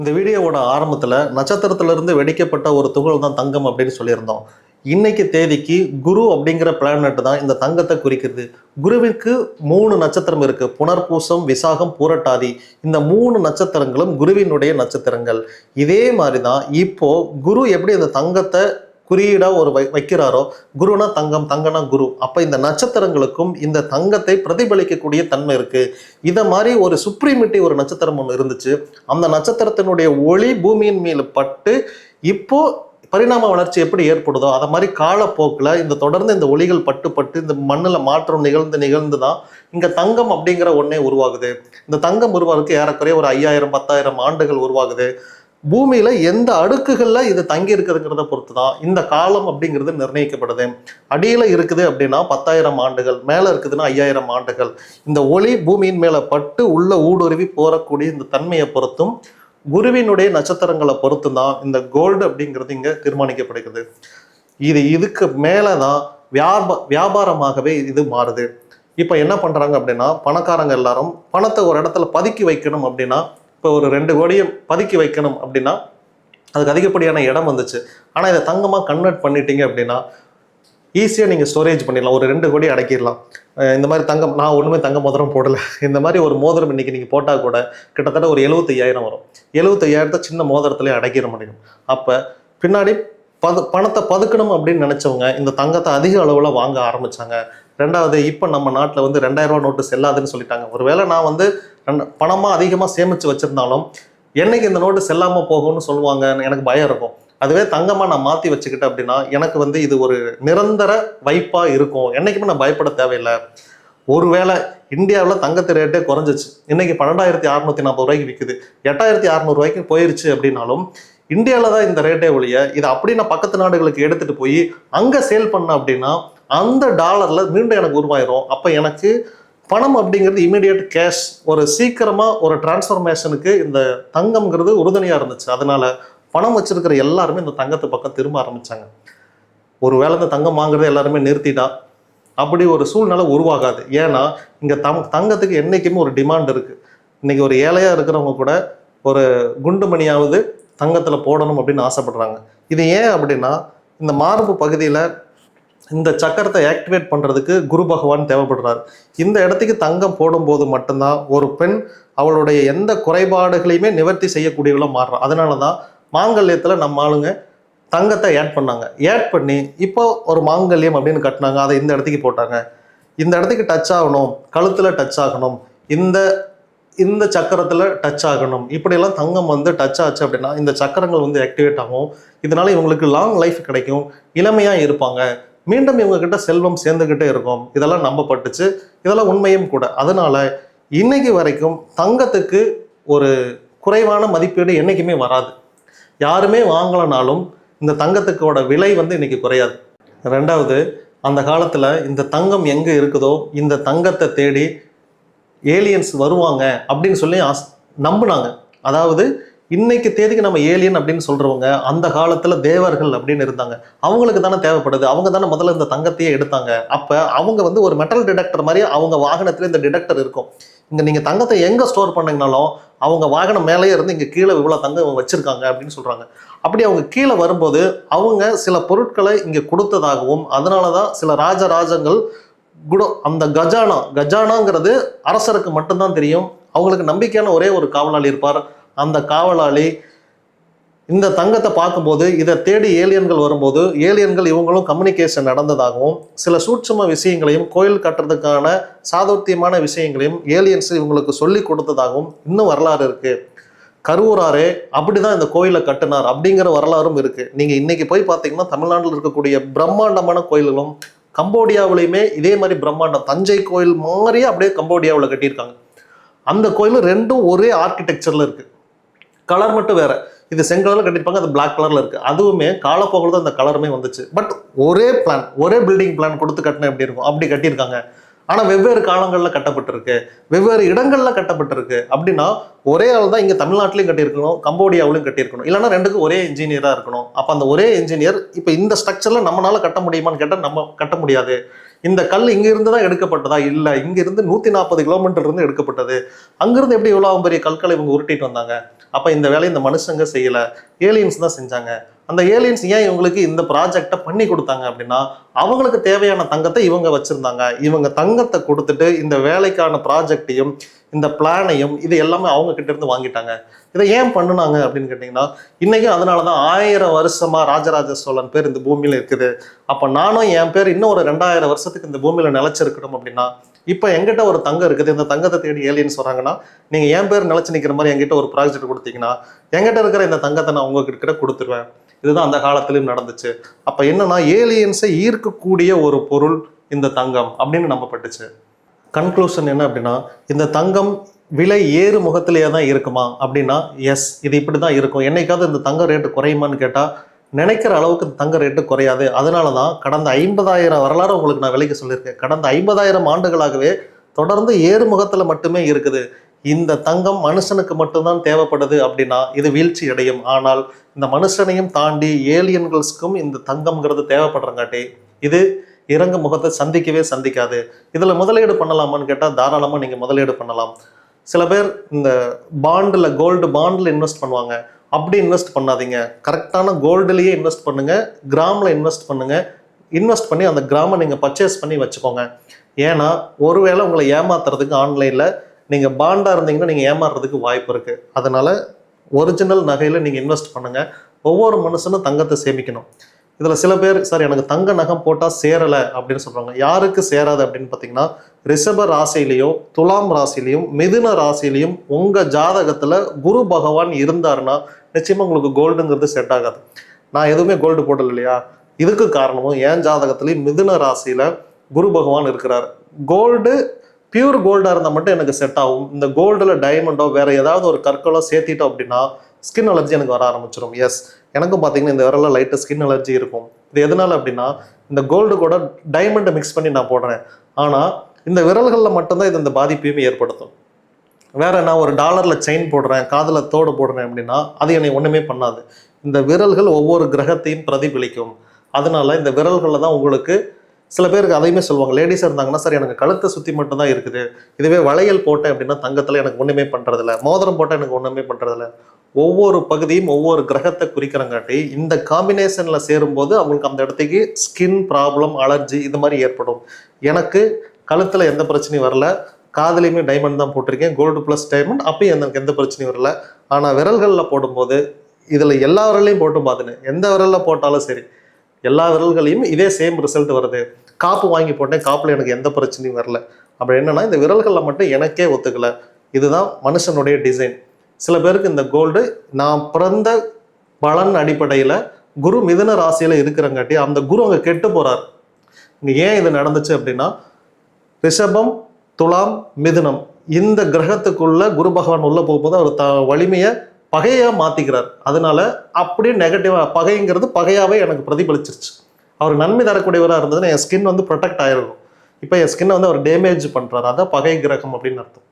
இந்த வீடியோவோட ஆரம்பத்தில் நட்சத்திரத்திலிருந்து வெடிக்கப்பட்ட ஒரு துகள் தான் தங்கம் அப்படின்னு சொல்லியிருந்தோம். இன்னைக்கு தேதிக்கு குரு அப்படிங்கிற பிளானட் தான் இந்த தங்கத்தை குறிக்கிறது. குருவிற்கு 3 நட்சத்திரம் இருக்கு. புனர்பூசம், விசாகம், பூரட்டாதி. இந்த 3 நட்சத்திரங்களும் குருவினுடைய நட்சத்திரங்கள். இதே மாதிரி தான் இப்போ குரு எப்படி இந்த தங்கத்தை குறியீடா ஒரு வைக்கிறாரோ, குருனா தங்கம், தங்கனா குரு. அப்ப இந்த நட்சத்திரங்களுக்கும் இந்த தங்கத்தை பிரதிபலிக்கக்கூடிய தன்மை இருக்கு. இத மாதிரி ஒரு சுப்ரீமிட்டி ஒரு நட்சத்திரம் ஒன்று இருந்துச்சு. அந்த நட்சத்திரத்தினுடைய ஒளி பூமியின் மேல பட்டு இப்போ பரிணாம வளர்ச்சி எப்படி ஏற்படுதோ அதை மாதிரி காலப்போக்கில் இந்த தொடர்ந்து இந்த ஒளிகள் பட்டு பட்டு இந்த மண்ணில் மாற்றம் நிகழ்ந்து தான் இங்கே தங்கம் அப்படிங்கிற ஒன்றே உருவாகுது. இந்த தங்கம் உருவாகுறதுக்கு ஏறக்குறைய ஒரு 5000 10,000 ஆண்டுகள் உருவாகுது. பூமியில எந்த அடுக்குகள்ல இது தங்கி இருக்குதுங்கிறத பொறுத்து தான் இந்த காலம் அப்படிங்கிறது நிர்ணயிக்கப்படுது. அடியில இருக்குது அப்படின்னா 10,000 ஆண்டுகள், மேல இருக்குதுன்னா 5000 ஆண்டுகள். இந்த ஒளி பூமியின் மேல பட்டு உள்ள ஊடுருவி போறக்கூடிய இந்த தன்மையை பொறுத்தும் குருவினுடைய நட்சத்திரங்களை பொறுத்தும் தான் இந்த கோல்டு அப்படிங்கிறது இங்க தீர்மானிக்கப்படுகிறது. இதுக்கு மேலதான் வியாபாரமாகவே இது மாறுது. இப்ப என்ன பண்றாங்க அப்படின்னா, பணக்காரங்க எல்லாரும் பணத்தை ஒரு இடத்துல பதுக்கி வைக்கணும் அப்படின்னா, இப்போ ஒரு 2 கோடியை பதுக்கி வைக்கணும் அப்படின்னா அதுக்கு அதிகப்படியான இடம் வந்துச்சு. ஆனால் இதை தங்கமாக கன்வெர்ட் பண்ணிட்டீங்க அப்படின்னா ஈஸியாக நீங்கள் ஸ்டோரேஜ் பண்ணிடலாம். ஒரு 2 கோடி அடக்கிடலாம். இந்த மாதிரி தங்கம், நான் ஒன்றுமே தங்க மோதிரம் போடலை. இந்த மாதிரி ஒரு மோதிரம் இன்னைக்கு நீங்கள் போட்டால் கூட கிட்டத்தட்ட ஒரு 75,000 வரும். 75,000 சின்ன மோதிரத்துலேயே அடக்கிட முடியும். அப்போ பின்னாடி பணத்தை பதுக்கணும் அப்படின்னு நினச்சவங்க இந்த தங்கத்தை அதிக அளவில் வாங்க ஆரம்பித்தாங்க. ரெண்டாவது, இப்போ நம்ம நாட்டில் வந்து 2000 ரூபா நோட்டு செல்லாதுன்னு சொல்லிட்டாங்க. ஒருவேளை நான் வந்து பணமாக அதிகமாக சேமித்து வச்சுருந்தாலும் என்னைக்கு இந்த நோட்டு செல்லாமல் போகும்னு சொல்லுவாங்க, எனக்கு பயம் இருக்கும். அதுவே தங்கமாக நான் மாற்றி வச்சுக்கிட்டேன் அப்படின்னா எனக்கு வந்து இது ஒரு நிரந்தர வைப்பாக இருக்கும். என்றைக்குமே நான் பயப்பட தேவையில்லை. ஒருவேளை இந்தியாவில் தங்கத்து ரேட்டே குறைஞ்சிச்சு, இன்னைக்கு 12,640 ரூபாய்க்கு விற்குது, 8,600 ரூபாய்க்கு போயிருச்சு அப்படின்னாலும் இந்தியாவில் தான் இந்த ரேட்டே ஒழிய இதை அப்படி நான் பக்கத்து நாடுகளுக்கு எடுத்துகிட்டு போய் அங்கே சேல் பண்ணேன் அப்படின்னா அந்த டாலரில் மீண்டும் எனக்கு உருவாயிரும். அப்போ எனக்கு பணம் அப்படிங்கிறது இமீடியட் கேஷ், ஒரு சீக்கிரமாக ஒரு டிரான்ஸ்ஃபர்மேஷனுக்கு இந்த தங்கம்ங்கிறது உறுதுணையாக இருந்துச்சு. அதனால பணம் வச்சிருக்கிற எல்லாருமே இந்த தங்கத்து பக்கம் திரும்ப ஆரம்பித்தாங்க. ஒரு வேளை இந்த தங்கம் வாங்குறதை எல்லாருமே நிறுத்திட்டா அப்படி ஒரு சூழ்நிலை உருவாகாது. ஏன்னா இங்கே தங்கத்துக்கு என்றைக்குமே ஒரு டிமாண்ட் இருக்குது. இன்றைக்கி ஒரு ஏழையாக இருக்கிறவங்க கூட ஒரு குண்டு மணியாவது தங்கத்தில் போடணும் அப்படின்னு ஆசைப்படுறாங்க. இது ஏன் அப்படின்னா, இந்த மார்பு பகுதியில் இந்த சக்கரத்தை ஆக்டிவேட் பண்ணுறதுக்கு குரு பகவான் தேவைப்படுறாரு. இந்த இடத்துக்கு தங்கம் போடும்போது மட்டும்தான் ஒரு பெண் அவளுடைய எந்த குறைபாடுகளையுமே நிவர்த்தி செய்யக்கூடியவளாக மாறுறான். அதனால தான் மாங்கல்யத்தில் நம்ம ஆளுங்க தங்கத்தை ஆட் பண்ணாங்க. ஆட் பண்ணி இப்போ ஒரு மாங்கல்யம் அப்படின்னு கட்டினாங்க. அதை இந்த இடத்துக்கு போட்டாங்க. இந்த இடத்துக்கு டச் ஆகணும், கழுத்தில் டச் ஆகணும், இந்த சக்கரத்தில் டச் ஆகணும். இப்படியெல்லாம் தங்கம் வந்து டச் ஆச்சு அப்படின்னா இந்த சக்கரங்கள் வந்து ஆக்டிவேட் ஆகும். இதனால இவங்களுக்கு லாங் லைஃப் கிடைக்கும், இளமையாக இருப்பாங்க, மீண்டும் இவங்க கிட்ட செல்வம் சேர்ந்துக்கிட்டே இருக்கும். இதெல்லாம் நம்பப்பட்டுச்சு, இதெல்லாம் உண்மையும் கூட. அதனால இன்னைக்கு வரைக்கும் தங்கத்துக்கு ஒரு குறைவான மதிப்பீடு என்றைக்குமே வராது. யாருமே வாங்கலனாலும் இந்த தங்கத்துக்கோட விலை வந்து இன்னைக்கு குறையாது. ரெண்டாவது, அந்த காலத்தில் இந்த தங்கம் எங்கே இருக்குதோ இந்த தங்கத்தை தேடி ஏலியன்ஸ் வருவாங்க அப்படின்னு சொல்லி நம்பினாங்க. அதாவது இன்னைக்கு தேதிக்கு நம்ம ஏலியன் அப்படின்னு சொல்றவங்க அந்த காலத்துல தேவர்கள் அப்படின்னு இருந்தாங்க. அவங்களுக்கு தானே தேவைப்படுது, அவங்க தானே முதல்ல இந்த தங்கத்தையே எடுத்தாங்க. அப்ப அவங்க வந்து ஒரு மெட்டல் டிடெக்டர் மாதிரி அவங்க வாகனத்துல இந்த டிடெக்டர் இருக்கும். இங்க நீங்க தங்கத்தை எங்க ஸ்டோர் பண்ணீங்கனாலும் அவங்க வாகனம் மேலேயே இருந்து இங்க கீழே இவ்வளவு தங்கம் வச்சிருக்காங்க அப்படின்னு சொல்றாங்க. அப்படி அவங்க கீழே வரும்போது அவங்க சில பொருட்களை இங்க கொடுத்ததாகவும், அதனாலதான் சில ராஜராஜங்கள் அந்த கஜானாங்கிறது அரசருக்கு மட்டும்தான் தெரியும். அவங்களுக்கு நம்பிக்கையான ஒரே ஒரு காவலாளி இருப்பார். அந்த காவலாளி இந்த தங்கத்தை பார்க்கும்போது இதை தேடி ஏலியன்கள் வரும்போது ஏலியன்கள் இவங்களும் கம்யூனிகேஷன் நடந்ததாகவும், சில சூட்சும விஷயங்களையும் கோயில் கட்டுறதுக்கான சாதுர்த்தியமான விஷயங்களையும் ஏலியன்ஸ் இவங்களுக்கு சொல்லி கொடுத்ததாகவும் இன்னும் வரலாறு இருக்கு. கருவூராரே அப்படிதான் இந்த கோயிலை கட்டினார் அப்படிங்கிற வரலாறும் இருக்கு. நீங்க இன்னைக்கு போய் பார்த்தீங்கன்னா தமிழ்நாட்டில் இருக்கக்கூடிய பிரம்மாண்டமான கோயில்களும் கம்போடியாவிலையுமே இதே மாதிரி பிரம்மாண்டம், தஞ்சை கோயில் மாதிரியே அப்படியே கம்போடியாவில் கட்டியிருக்காங்க. அந்த கோயிலும் ரெண்டும் ஒரே ஆர்கிடெக்சர்ல இருக்கு, கலர் மட்டும் வேற. இது செங்கலர்ல கட்டியிருப்பாங்க, அது பிளாக் கலர்ல இருக்கு. அதுவுமே காலப்போக்கில் தான் அந்த கலருமே வந்துச்சு. பட் ஒரே பிளான், ஒரே பில்டிங் பிளான் கொடுத்து கட்டினா எப்படி இருக்கும் அப்படி கட்டியிருக்காங்க. ஆனால் வெவ்வேறு காலங்களில் கட்டப்பட்டிருக்கு, வெவ்வேறு இடங்களில் கட்டப்பட்டிருக்கு. அப்படின்னா ஒரே ஆள் தான் இங்கே தமிழ்நாட்டிலையும் கட்டியிருக்கணும், கம்போடியாவிலையும் கட்டியிருக்கணும். இல்லைன்னா ரெண்டுக்கும் ஒரே இன்ஜினியராக இருக்கணும். அப்போ அந்த ஒரே இன்ஜினியர் இப்போ இந்த ஸ்ட்ரக்சரில் நம்மளால கட்ட முடியுமான்னு கேட்டால் நம்ம கட்ட முடியாது. இந்த கல் இங்கிருந்து தான் எடுக்கப்பட்டதா? இல்லை, இங்கிருந்து 140 கிலோமீட்டர் இருந்து எடுக்கப்பட்டது. அங்கிருந்து எப்படி இவ்வளோ பெரிய கற்களை இவங்க உருட்டிட்டு வந்தாங்க? அப்ப இந்த வேலையை இந்த மனுஷங்க செய்யல, ஏலியன்ஸ் தான் செஞ்சாங்க. அந்த ஏலியன்ஸ் ஏன் இவங்களுக்கு இந்த ப்ராஜெக்டை பண்ணி கொடுத்தாங்க அப்படின்னா, அவங்களுக்கு தேவையான தங்கத்தை இவங்க வச்சிருந்தாங்க. இவங்க தங்கத்தை கொடுத்துட்டு இந்த வேலைக்கான ப்ராஜெக்டையும் இந்த பிளானையும் இது எல்லாமே அவங்க கிட்ட இருந்து வாங்கிட்டாங்க. இதை ஏன் பண்ணுனாங்க அப்படின்னு கேட்டிங்கன்னா, இன்னைக்கும் அதனாலதான் 1000 வருஷமா ராஜராஜ சோழன் பேர் இந்த பூமியில இருக்குது. அப்ப நானும் என் பேர் இன்னும் ஒரு 2000 வருஷத்துக்கு இந்த பூமியில நிலைச்சிருக்கணும் அப்படின்னா, இப்ப எங்கிட்ட ஒரு தங்கம் இருக்குது, இந்த தங்கத்தை தேடி ஏலியன்ஸ் வராங்கன்னா, நீங்க என் பேர் நிலைச்சு நிக்கிற மாதிரி என்கிட்ட ஒரு ப்ராஜெக்ட் கொடுத்தீங்கன்னா, என்கிட்ட இருக்கிற இந்த தங்கத்தை நான் உங்ககிட்ட கொடுத்துருவேன். இதுதான் அந்த காலத்திலும் நடந்துச்சு. அப்ப என்னன்னா, ஏலியன்ஸை ஈர்க்கக்கூடிய ஒரு பொருள் இந்த தங்கம் அப்படின்னு நம்பப்பட்டுச்சு. கன்க்ளூஷன் என்ன அப்படின்னா, இந்த தங்கம் விலை ஏறு முகத்திலேயே தான் இருக்குமா அப்படின்னா, எஸ், இது இப்படி தான் இருக்கும். என்னைக்காவது இந்த தங்க ரேட்டு குறையுமான்னு கேட்டால், நினைக்கிற அளவுக்கு இந்த தங்க ரேட்டு குறையாது. அதனால தான் கடந்த 50,000 வரலாறு உங்களுக்கு நான் விலைக்கு சொல்லியிருக்கேன். கடந்த 50,000 ஆண்டுகளாகவே தொடர்ந்து ஏறு முகத்தில் மட்டுமே இருக்குது. இந்த தங்கம் மனுஷனுக்கு மட்டும்தான் தேவைப்படுது அப்படின்னா இது வீழ்ச்சி அடையும். ஆனால் இந்த மனுஷனையும் தாண்டி ஏலியன்களுக்கும் இந்த தங்கம்ங்கிறது தேவைப்படுறங்காட்டி இது இறங்கு முகத்தை சந்திக்கவே சந்திக்காது. இதில் முதலீடு பண்ணலாமான்னு கேட்டால் தாராளமாக நீங்கள் முதலீடு பண்ணலாம். சில பேர் இந்த பாண்டில், கோல்டு பாண்டில் இன்வெஸ்ட் பண்ணுவாங்க. அப்படி இன்வெஸ்ட் பண்ணாதீங்க. கரெக்டான கோல்டுலேயே இன்வெஸ்ட் பண்ணுங்க, கிராமில் இன்வெஸ்ட் பண்ணுங்க. இன்வெஸ்ட் பண்ணி அந்த கிராமை நீங்கள் பர்ச்சேஸ் பண்ணி வச்சுக்கோங்க. ஏன்னா ஒருவேளை உங்களை ஏமாத்துறதுக்கு ஆன்லைனில் நீங்கள் பாண்டாக இருந்தீங்கன்னா நீங்கள் ஏமாறுறதுக்கு வாய்ப்பு இருக்குது. அதனால் ஒரிஜினல் நகையில் நீங்கள் இன்வெஸ்ட் பண்ணுங்கள். ஒவ்வொரு மனுஷனும் தங்கத்தை சேமிக்கணும். இதில் சில பேர், சார் எனக்கு தங்க நகம் போட்டால் சேரலை அப்படின்னு சொல்கிறாங்க. யாருக்கு சேராது அப்படின்னு பார்த்தீங்கன்னா, ரிஷப ராசிலையோ துலாம் ராசிலையும் மிதுன ராசிலையும் உங்கள் ஜாதகத்தில் குரு பகவான் இருந்தாருன்னா நிச்சயமாக உங்களுக்கு கோல்டுங்கிறது செட் ஆகாது. நான் எதுவுமே கோல்டு போடல இல்லையா, இதுக்கு காரணமும் என் ஜாதகத்துலேயும் மிதுன ராசியில் குரு பகவான் இருக்கிறார். கோல்டு பியூர் கோல்டாக இருந்தால் மட்டும் எனக்கு செட் ஆகும். இந்த கோல்டில் டைமண்டோ வேறு ஏதாவது ஒரு கற்களோ சேர்த்திட்டோம் அப்படின்னா ஸ்கின் அலர்ஜி எனக்கு வர ஆரம்பிச்சிடும். எஸ், எனக்கும் பார்த்தீங்கன்னா இந்த விரலில் லைட்டாக ஸ்கின் அலர்ஜி இருக்கும். இது எதனால அப்படின்னா, இந்த கோல்டு கூட டைமண்டை மிக்ஸ் பண்ணி நான் போடுறேன். ஆனால் இந்த விரல்களில் மட்டும்தான் இது இந்த பாதிப்பையுமே ஏற்படுத்தும். வேற நான் ஒரு டாலரில் செயின் போடுறேன், காதில் தோடு போடுறேன் அப்படின்னா அது என்னை ஒன்றுமே பண்ணாது. இந்த விரல்கள் ஒவ்வொரு கிரகத்தையும் பிரதிபலிக்கும். அதனால இந்த விரல்களில் தான் உங்களுக்கு, சில பேருக்கு அதையுமே சொல்லுவாங்க, லேடிஸாக இருந்தாங்கன்னா, சார் எனக்கு கழுத்தை சுற்றி மட்டும்தான் இருக்குது, இதுவே வளையல் போட்டேன் அப்படின்னா தங்கத்தில் எனக்கு ஒன்றுமே பண்ணுறதில்ல, மோதிரம் போட்டால் எனக்கு ஒன்றுமே பண்ணுறதில்ல. ஒவ்வொரு பகுதியும் ஒவ்வொரு கிரகத்தை குறிக்கிறங்காட்டி இந்த காம்பினேஷனில் சேரும்போது அவங்களுக்கு அந்த இடத்துக்கு ஸ்கின் ப்ராப்ளம், அலர்ஜி இது மாதிரி ஏற்படும். எனக்கு கழுத்தில் எந்த பிரச்சனையும் வரல, காதுலையுமே டைமண்ட் தான் போட்டிருக்கேன், கோல்டு ப்ளஸ் டைமண்ட், அப்பயும் எனக்கு எந்த பிரச்சனையும் வரல. ஆனால் விரல்களில் போடும்போது, இதில் எல்லா விரலையும் போட்டு பார்த்துன்னு, எந்த விரலில் போட்டாலும் சரி எல்லா விரல்களையும் இதே சேம் ரிசல்ட் வருது. காப்பு வாங்கி போட்டேன், காப்பில் எனக்கு எந்த பிரச்சனையும் வரல. அப்படி என்னன்னா, இந்த விரல்களில் மட்டும் எனக்கே ஒத்துக்கல. இதுதான் மனுஷனுடைய டிசைன். சில பேருக்கு இந்த கோல்டு, நான் பிறந்த பலன் அடிப்படையில் குரு மிதுன ராசியில் இருக்கிறங்காட்டி அந்த குரு அங்கே கெட்டு போகிறார். இங்கே ஏன் இது நடந்துச்சு அப்படின்னா, ரிஷபம், துலாம், மிதுனம் இந்த கிரகத்துக்குள்ள குரு பகவான் உள்ள போகும்போது அவர் வலிமையை பகையாக மாற்றிக்கிறார். அதனால அப்படியே நெகட்டிவாக பகைங்கிறது பகையாகவே எனக்கு பிரதிபலிச்சிருச்சு. அவர் நன்மை தரக்கூடியவராக இருந்ததுன்னா என் ஸ்கின் ப்ரொடெக்ட் ஆகிருக்கும். இப்போ என் ஸ்கின்னை அவர் டேமேஜ் பண்ணுறாரு. அதான் பகை கிரகம் அப்படின்னு அர்த்தம்.